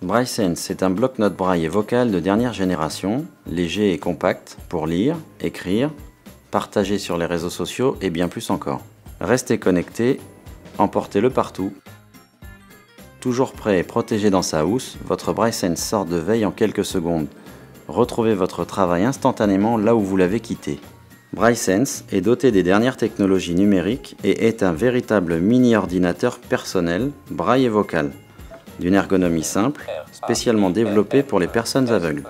BrailleSense est un bloc-notes braille et vocal de dernière génération, léger et compact pour lire, écrire, partager sur les réseaux sociaux et bien plus encore. Restez connectés, emportez-le partout. Toujours prêt et protégé dans sa housse, votre BrailleSense sort de veille en quelques secondes. Retrouvez votre travail instantanément là où vous l'avez quitté. BrailleSense est doté des dernières technologies numériques et est un véritable mini-ordinateur personnel, braille et vocal, d'une ergonomie simple, spécialement développée pour les personnes aveugles.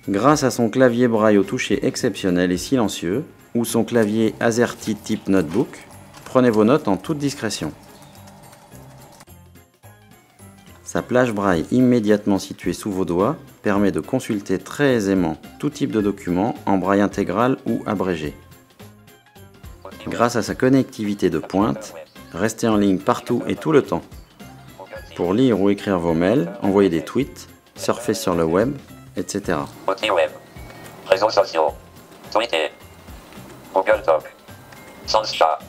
Grâce à son clavier braille au toucher exceptionnel et silencieux, ou son clavier AZERTY type notebook, prenez vos notes en toute discrétion. Sa plage braille immédiatement située sous vos doigts permet de consulter très aisément tout type de document en braille intégral ou abrégé. Grâce à sa connectivité de pointe, restez en ligne partout et tout le temps. Pour lire ou écrire vos mails, envoyer des tweets, surfer sur le web, etc. Réseaux sociaux, Twitter, Google Doc, Sansa.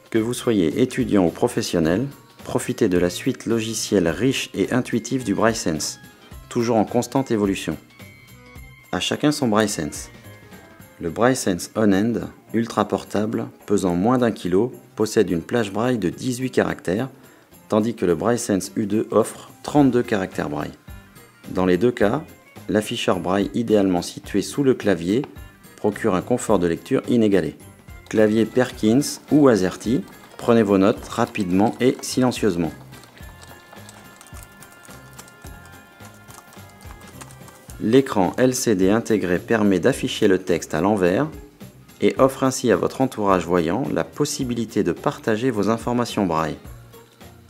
Que vous soyez étudiant ou professionnel, profitez de la suite logicielle riche et intuitive du BrailleSense, toujours en constante évolution. À chacun son BrailleSense. Le BrailleSense On-End, ultra portable, pesant moins d'1 kg, possède une plage braille de 18 caractères, tandis que le BrailleSense U2 offre 32 caractères braille. Dans les deux cas, l'afficheur braille idéalement situé sous le clavier procure un confort de lecture inégalé. Clavier Perkins ou AZERTY, prenez vos notes rapidement et silencieusement. L'écran LCD intégré permet d'afficher le texte à l'envers et offre ainsi à votre entourage voyant la possibilité de partager vos informations braille.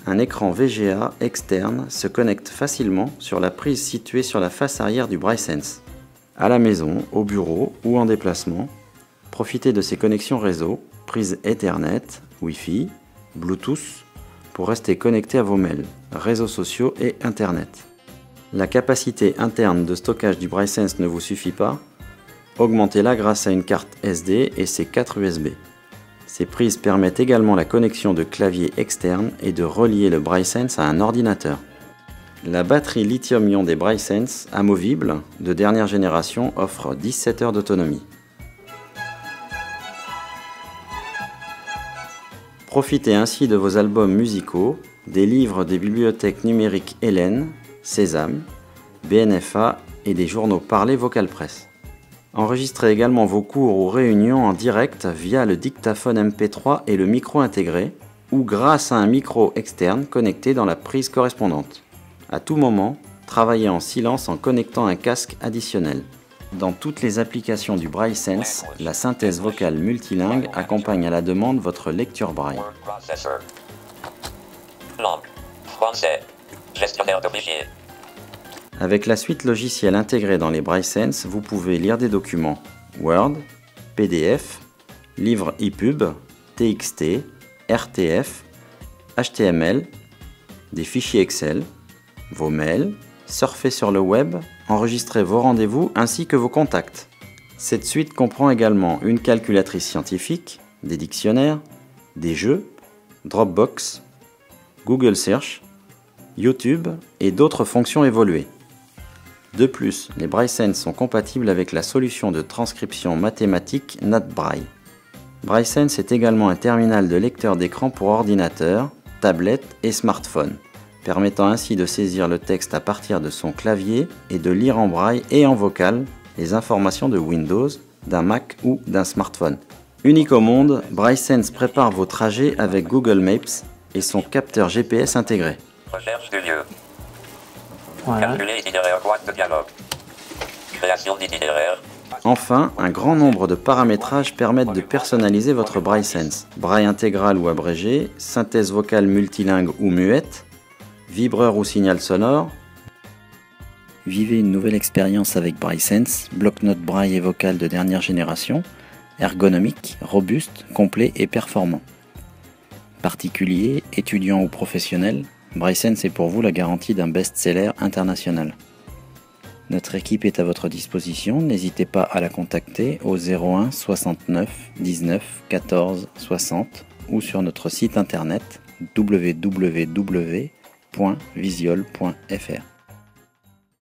Un écran VGA externe se connecte facilement sur la prise située sur la face arrière du BrailleSense. À la maison, au bureau ou en déplacement, profitez de ces connexions réseau, prise Ethernet, Wi-Fi, Bluetooth, pour rester connecté à vos mails, réseaux sociaux et Internet. La capacité interne de stockage du BrailleSense ne vous suffit pas? Augmentez-la grâce à une carte SD et ses 4 USB. Ces prises permettent également la connexion de claviers externes et de relier le BrailleSense à un ordinateur. La batterie lithium-ion des BrailleSense, amovible, de dernière génération, offre 17 heures d'autonomie. Profitez ainsi de vos albums musicaux, des livres des bibliothèques numériques Hélène, Sésame, BNFA et des journaux parlés Vocal Press. Enregistrez également vos cours ou réunions en direct via le dictaphone MP3 et le micro intégré, ou grâce à un micro externe connecté dans la prise correspondante. À tout moment, travaillez en silence en connectant un casque additionnel. Dans toutes les applications du BrailleSense, la synthèse vocale multilingue accompagne à la demande votre lecture braille. Langue, français, gestionnaire de fichiers. Avec la suite logicielle intégrée dans les BrailleSense, vous pouvez lire des documents Word, PDF, livres EPUB, TXT, RTF, HTML, des fichiers Excel, vos mails, surfer sur le web, enregistrer vos rendez-vous ainsi que vos contacts. Cette suite comprend également une calculatrice scientifique, des dictionnaires, des jeux, Dropbox, Google Search, YouTube et d'autres fonctions évoluées. De plus, les BrailleSense sont compatibles avec la solution de transcription mathématique NatBraille. BrailleSense est également un terminal de lecteur d'écran pour ordinateur, tablette et smartphone, permettant ainsi de saisir le texte à partir de son clavier et de lire en braille et en vocal les informations de Windows, d'un Mac ou d'un smartphone. Unique au monde, BrailleSense prépare vos trajets avec Google Maps et son capteur GPS intégré. Recherche du lieu. Voilà. Calculer itinéraire, boîte de dialogue. Création d'itinéraire. Enfin, un grand nombre de paramétrages permettent de personnaliser votre BrailleSense. Braille intégral ou abrégé, synthèse vocale multilingue ou muette, vibreur ou signal sonore. Vivez une nouvelle expérience avec BrailleSense, bloc-notes braille et vocal de dernière génération, ergonomique, robuste, complet et performant. Particulier, étudiant ou professionnel, BrailleSense est pour vous la garantie d'un best-seller international. Notre équipe est à votre disposition, n'hésitez pas à la contacter au 01 69 19 14 60 ou sur notre site internet www.visiol.fr.